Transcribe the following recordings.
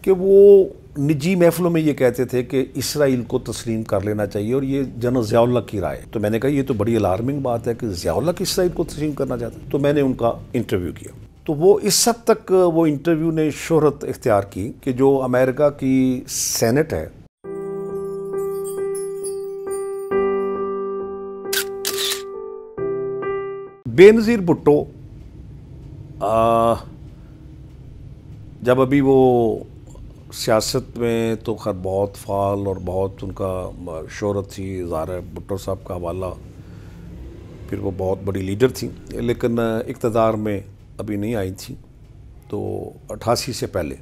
کہ وہ نجی محفلوں میں یہ کہتے تھے کہ اسرائیل کو تسلیم کر لینا چاہیے اور یہ جنرل ضیاء اللہ کی رائے. تو میں نے کہا یہ تو بڑی الارمنگ بات ہے کہ ضیاء اللہ کی اسرائیل کو تسلیم کرنا چاہتا ہے. تو میں نے ان کا انٹرویو کیا. تو وہ اس حد تک وہ انٹرویو نے شہرت اختیار کی کہ جو امریکہ کی سینٹ ہے بے نظیر بھٹو جب ابھی وہ سیاست میں تو خیر بہت فعال اور بہت ان کا شہرت تھی. ظاہر ہے بھٹو صاحب کا حوالہ پھر وہ بہت بڑی لیڈر تھیں لیکن اقتدار میں ابھی نہیں آئی تھیں. تو 88 سے پہلے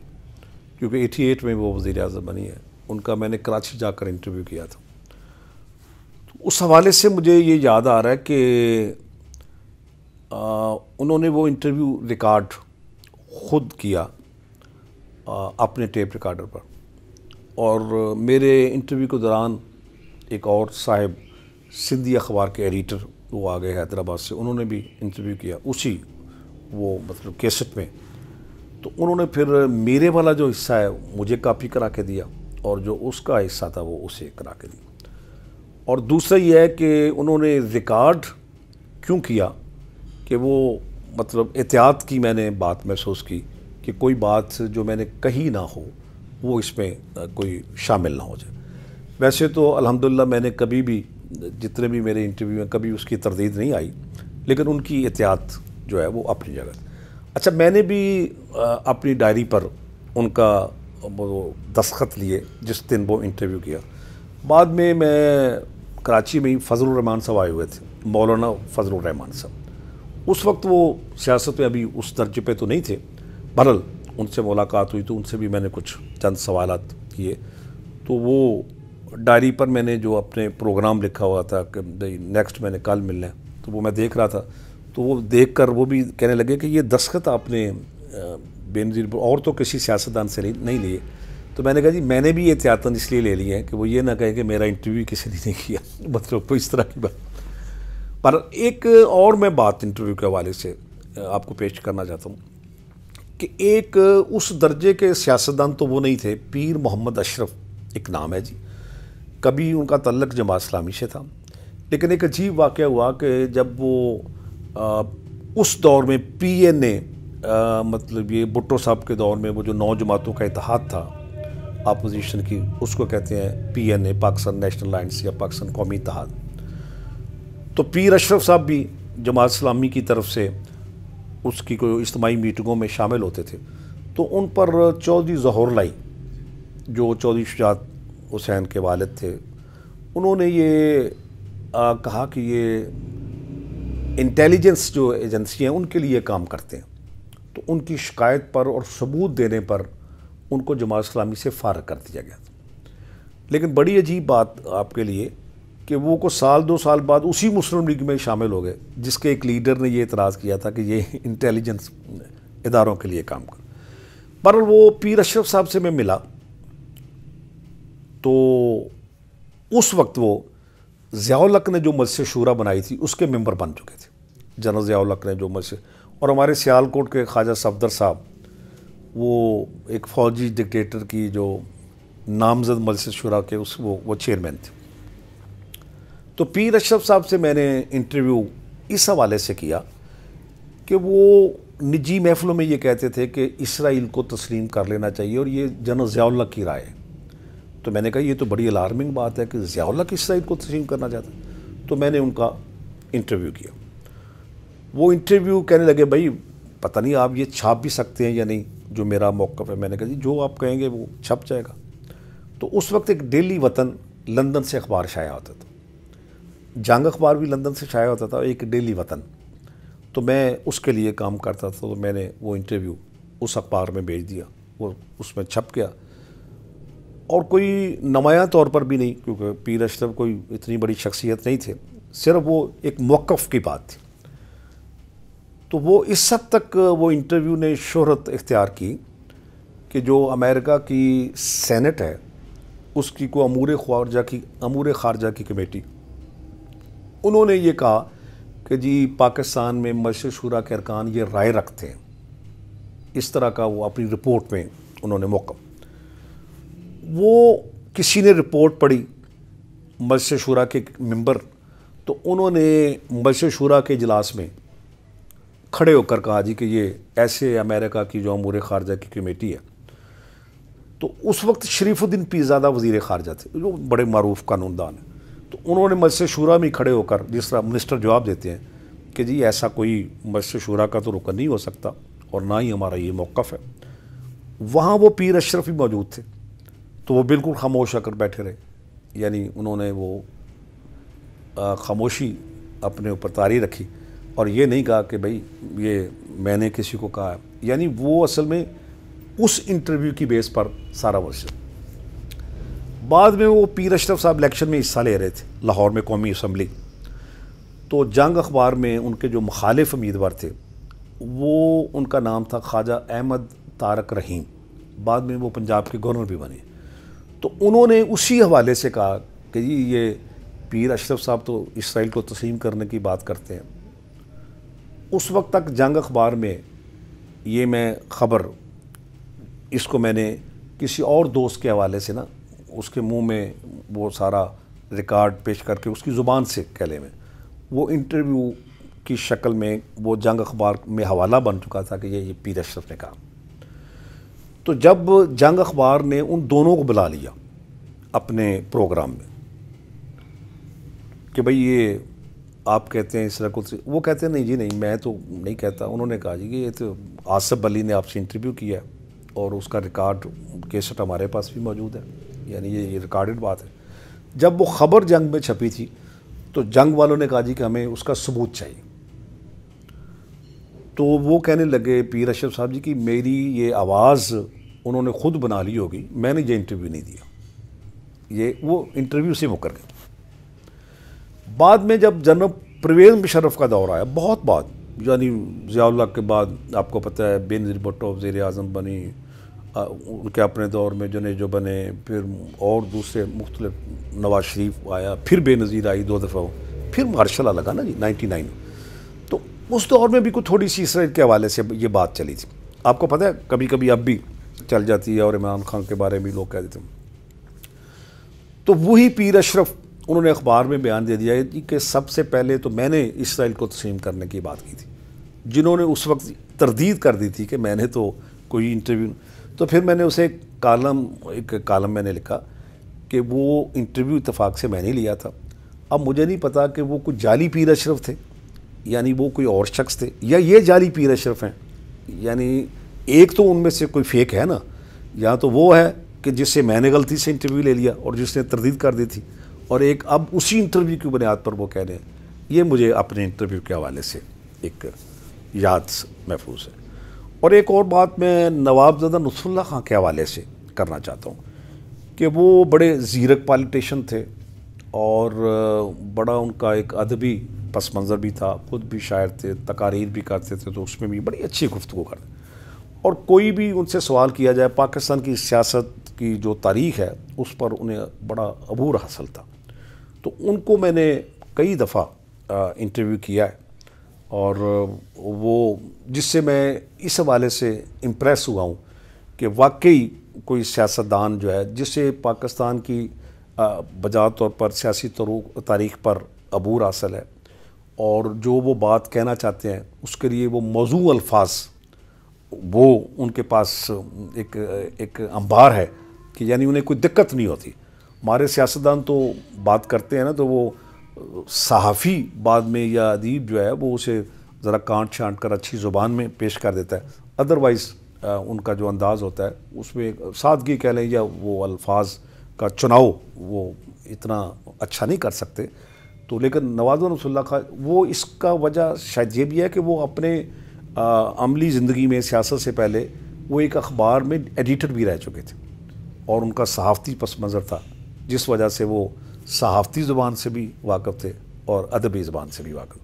کیونکہ 88 میں وہ وزیر اعظم بنی ہے, ان کا میں نے کراچی جا کر انٹرویو کیا تھا. تو اس حوالے سے مجھے یہ یاد آ رہا ہے کہ انہوں نے وہ انٹرویو ریکارڈ خود کیا اپنے ٹیپ ریکارڈر پر, اور میرے انٹرویو کے دوران ایک اور صاحب سندھی اخبار کے ایڈیٹر وہ آ گئے حیدرآباد سے, انہوں نے بھی انٹرویو کیا اسی وہ مطلب کیسٹ میں. تو انہوں نے پھر میرے والا جو حصہ ہے مجھے کاپی کرا کے دیا اور جو اس کا حصہ تھا وہ اسے کرا کے دیا. اور دوسرا یہ ہے کہ انہوں نے ریکارڈ کیوں کیا کہ وہ مطلب احتیاط کی میں نے بات محسوس کی کہ کوئی بات جو میں نے کہی نہ ہو وہ اس میں کوئی شامل نہ ہو جائے. ویسے تو الحمدللہ میں نے کبھی بھی جتنے بھی میرے انٹرویو ہیں کبھی اس کی تردید نہیں آئی, لیکن ان کی احتیاط جو ہے وہ اپنی جگہ. اچھا, میں نے بھی اپنی ڈائری پر ان کا وہ دستخط لیے جس دن وہ انٹرویو کیا. بعد میں کراچی میں ہی فضل الرحمان صاحب آئے ہوئے تھے, مولانا فضل الرحمان صاحب. اس وقت وہ سیاست میں ابھی اس درجے پہ تو نہیں تھے. بہرحال ان سے ملاقات ہوئی تو ان سے بھی میں نے کچھ چند سوالات کیے. تو وہ ڈائری پر میں نے جو اپنے پروگرام لکھا ہوا تھا کہ نیکسٹ میں نے کل ملنا ہے, تو وہ میں دیکھ رہا تھا. تو وہ دیکھ کر وہ بھی کہنے لگے کہ یہ دستخط آپ نے بے نظیر اور تو کسی سیاستدان سے نہیں لیے. تو میں نے کہا جی میں نے بھی احتیاطاً اس لیے لے لیے ہیں کہ وہ یہ نہ کہے کہ میرا انٹرویو کسی نے نہیں کیا, مطلب کوئی اس طرح کی بات. پر ایک اور میں بات انٹرویو کے حوالے سے آپ کو پیش کرنا چاہتا ہوں کہ ایک اس درجے کے سیاستدان تو وہ نہیں تھے. پیر محمد اشرف ایک نام ہے جی, کبھی ان کا تعلق جماعت اسلامی سے تھا, لیکن ایک عجیب واقعہ ہوا کہ جب وہ اس دور میں پی این اے مطلب یہ بھٹو صاحب کے دور میں وہ جو 9 جماعتوں کا اتحاد تھا اپوزیشن کی, اس کو کہتے ہیں پی این اے, پاکستان نیشنل الائنس یا پاکستان قومی اتحاد. تو پیر اشرف صاحب بھی جماعت اسلامی کی طرف سے اس کی کوئی اجتماعی میٹنگوں میں شامل ہوتے تھے. تو ان پر چودھری ظہور لائی جو چودھری شجاعت حسین کے والد تھے, انہوں نے یہ کہا کہ یہ انٹیلیجنس جو ایجنسی ہیں ان کے لیے کام کرتے ہیں. تو ان کی شکایت پر اور ثبوت دینے پر ان کو جماعت اسلامی سے فارغ کر دیا گیا تھا. لیکن بڑی عجیب بات آپ کے لیے کہ وہ کو سال 2 سال بعد اسی مسلم لیگ میں شامل ہو گئے جس کے ایک لیڈر نے یہ اعتراض کیا تھا کہ یہ انٹیلیجنس اداروں کے لیے کام کر. پر وہ پیر اشرف صاحب سے میں ملا تو اس وقت وہ ضیاء الحق نے جو مجلس شورا بنائی تھی اس کے ممبر بن چکے تھے. جنرل ضیاء الحق نے جو مجلس, اور ہمارے سیالکوٹ کے خواجہ صفدر صاحب وہ ایک فوجی ڈکٹیٹر کی جو نامزد مجلس شورا کے وہ چیئرمین تھے. تو پیر اشرف صاحب سے میں نے انٹرویو اس حوالے سے کیا کہ وہ نجی محفلوں میں یہ کہتے تھے کہ اسرائیل کو تسلیم کر لینا چاہیے اور یہ جنرل ضیاء اللہ کی رائے ہے. تو میں نے کہا یہ تو بڑی الارمنگ بات ہے کہ ضیاء اللہ کی اسرائیل کو تسلیم کرنا چاہتا ہے. تو میں نے ان کا انٹرویو کیا. وہ انٹرویو کہنے لگے بھائی پتہ نہیں آپ یہ چھاپ بھی سکتے ہیں یا نہیں جو میرا موقف ہے. میں نے کہا جی جو آپ کہیں گے وہ چھپ جائے گا. تو اس وقت ایک ڈیلی وطن لندن سے اخبار شائع ہوتا تھا, جنگ اخبار بھی لندن سے شائع ہوتا تھا, ایک ڈیلی وطن. تو میں اس کے لیے کام کرتا تھا. تو میں نے وہ انٹرویو اس اخبار میں بھیج دیا, وہ اس میں چھپ گیا. اور کوئی نمایاں طور پر بھی نہیں کیونکہ پیر اشرف کوئی اتنی بڑی شخصیت نہیں تھے, صرف وہ ایک موقف کی بات تھی. تو وہ اس حد تک وہ انٹرویو نے شہرت اختیار کی کہ جو امریکہ کی سینٹ ہے اس کی کو امور خارجہ کی کمیٹی, انہوں نے یہ کہا کہ جی پاکستان میں مجلس شورا کے ارکان یہ رائے رکھتے ہیں. اس طرح کا وہ اپنی رپورٹ میں انہوں نے موقف. وہ کسی نے رپورٹ پڑھی مجلس شورا کے ممبر، تو انہوں نے مجلس شورا کے اجلاس میں کھڑے ہو کر کہا جی کہ یہ ایسے امریکہ کی جو امور خارجہ کی کمیٹی ہے، تو اس وقت شریف الدین پیرزادہ وزیر خارجہ تھے جو بڑے معروف قانون دان ہیں، تو انہوں نے مجلس شورا میں کھڑے ہو کر جس طرح منسٹر جواب دیتے ہیں کہ جی ایسا کوئی مجلس شورا کا تو رکن نہیں ہو سکتا اور نہ ہی ہمارا یہ موقف ہے، وہاں وہ پیر اشرف بھی موجود تھے تو وہ بالکل خاموش ہو کر بیٹھے رہے، یعنی انہوں نے وہ خاموشی اپنے اوپر طاری رکھی اور یہ نہیں کہا کہ بھئی یہ میں نے کسی کو کہا ہے، یعنی وہ اصل میں اس انٹرویو کی بیس پر سارا ورشن۔ بعد میں وہ پیر اشرف صاحب الیکشن میں حصہ لے رہے تھے لاہور میں قومی اسمبلی، تو جنگ اخبار میں ان کے جو مخالف امیدوار تھے وہ ان کا نام تھا خواجہ احمد طارق رحیم، بعد میں وہ پنجاب کے گورنر بھی بنے، تو انہوں نے اسی حوالے سے کہا کہ جی یہ پیر اشرف صاحب تو اسرائیل کو تسلیم کرنے کی بات کرتے ہیں۔ اس وقت تک جنگ اخبار میں یہ میں خبر اس کو میں نے کسی اور دوست کے حوالے سے نا اس کے منہ میں وہ سارا ریکارڈ پیش کر کے اس کی زبان سے کہہ لیں میں وہ انٹرویو کی شکل میں وہ جنگ اخبار میں حوالہ بن چکا تھا کہ یہ پیر اشرف نے کہا۔ تو جب جنگ اخبار نے ان دونوں کو بلا لیا اپنے پروگرام میں کہ بھئی یہ آپ کہتے ہیں اسرائیل کو، وہ کہتے ہیں نہیں جی نہیں میں تو نہیں کہتا، انہوں نے کہا جی کہ یہ تو آصف علی نے آپ سے انٹرویو کیا ہے اور اس کا ریکارڈ کیسٹ ہمارے پاس بھی موجود ہے، یعنی یہ ریکارڈڈ بات ہے۔ جب وہ خبر جنگ میں چھپی تھی تو جنگ والوں نے کہا جی کہ ہمیں اس کا ثبوت چاہیے، تو وہ کہنے لگے پیر اشرف صاحب جی کہ میری یہ آواز انہوں نے خود بنا لی ہوگی، میں نے یہ انٹرویو نہیں دیا، یہ وہ انٹرویو سے مکر گئے۔ بعد میں جب جنرل پرویز مشرف کا دور آیا، بہت بعد، یعنی ضیاء اللہ کے بعد آپ کو پتہ ہے بے نظیر بھٹو وزیر اعظم بنی، ان کے اپنے دور میں جنیجو بنے، پھر اور دوسرے مختلف، نواز شریف آیا، پھر بے نظیر آئی 2 دفعہ، پھر مارشل لا لگا نا جی 99، تو اس دور میں بھی کوئی تھوڑی سی اسرائیل کے حوالے سے یہ بات چلی تھی، آپ کو پتہ ہے کبھی کبھی اب بھی چل جاتی ہے اور عمران خان کے بارے میں لوگ کہہ دیتے ہیں۔ تو وہی پیر اشرف انہوں نے اخبار میں بیان دے دیا کہ سب سے پہلے تو میں نے اسرائیل کو تسلیم کرنے کی بات کی تھی، جنہوں نے اس وقت تردید کر دی تھی کہ میں نے تو کوئی انٹرویو، تو پھر میں نے اسے ایک کالم میں نے لکھا کہ وہ انٹرویو اتفاق سے میں نے لیا تھا۔ اب مجھے نہیں پتا کہ وہ کوئی جعلی پیر اشرف تھے، یعنی وہ کوئی اور شخص تھے، یا یہ جعلی پیر اشرف ہیں، یعنی ایک تو ان میں سے کوئی فیک ہے نا، یا تو وہ ہے کہ جس سے میں نے غلطی سے انٹرویو لے لیا اور جس نے تردید کر دی تھی، اور ایک اب اسی انٹرویو کی بنیاد پر وہ کہہ رہے ہیں۔ یہ مجھے اپنے انٹرویو کے حوالے سے ایک یاد محفوظ ہے۔ اور ایک اور بات میں نوابزادہ نصر اللہ خان کے حوالے سے کرنا چاہتا ہوں کہ وہ بڑے زیرک پالیٹیشین تھے اور بڑا ان کا ایک ادبی پس منظر بھی تھا، خود بھی شاعر تھے، تقاریر بھی کرتے تھے، تو اس میں بھی بڑی اچھی گفتگو کرتے، اور کوئی بھی ان سے سوال کیا جائے پاکستان کی سیاست کی جو تاریخ ہے اس پر انہیں بڑا عبور حاصل تھا۔ تو ان کو میں نے کئی دفعہ انٹرویو کیا ہے، اور وہ جس سے میں اس حوالے سے امپریس ہوا ہوں کہ واقعی کوئی سیاستدان جو ہے جس سے پاکستان کی بجا طور پر سیاسی تاریخ پر عبور حاصل ہے، اور جو وہ بات کہنا چاہتے ہیں اس کے لیے وہ موضوع الفاظ وہ ان کے پاس ایک انبار ہے کہ یعنی انہیں کوئی دقت نہیں ہوتی۔ ہمارے سیاستدان تو بات کرتے ہیں نا تو وہ صحافی بعد میں یا ادیب جو ہے وہ اسے ذرا کانٹ چھانٹ کر اچھی زبان میں پیش کر دیتا ہے، ادروائز ان کا جو انداز ہوتا ہے اس میں سادگی کہہ لیں یا وہ الفاظ کا چناؤ وہ اتنا اچھا نہیں کر سکتے۔ تو لیکن نواب نصر اللہ خان وہ اس کا وجہ شاید یہ بھی ہے کہ وہ اپنے عملی زندگی میں سیاست سے پہلے وہ ایک اخبار میں ایڈیٹر بھی رہ چکے تھے، اور ان کا صحافتی پس منظر تھا، جس وجہ سے وہ صحافتی زبان سے بھی واقف تھے اور ادبی زبان سے بھی واقف تھے۔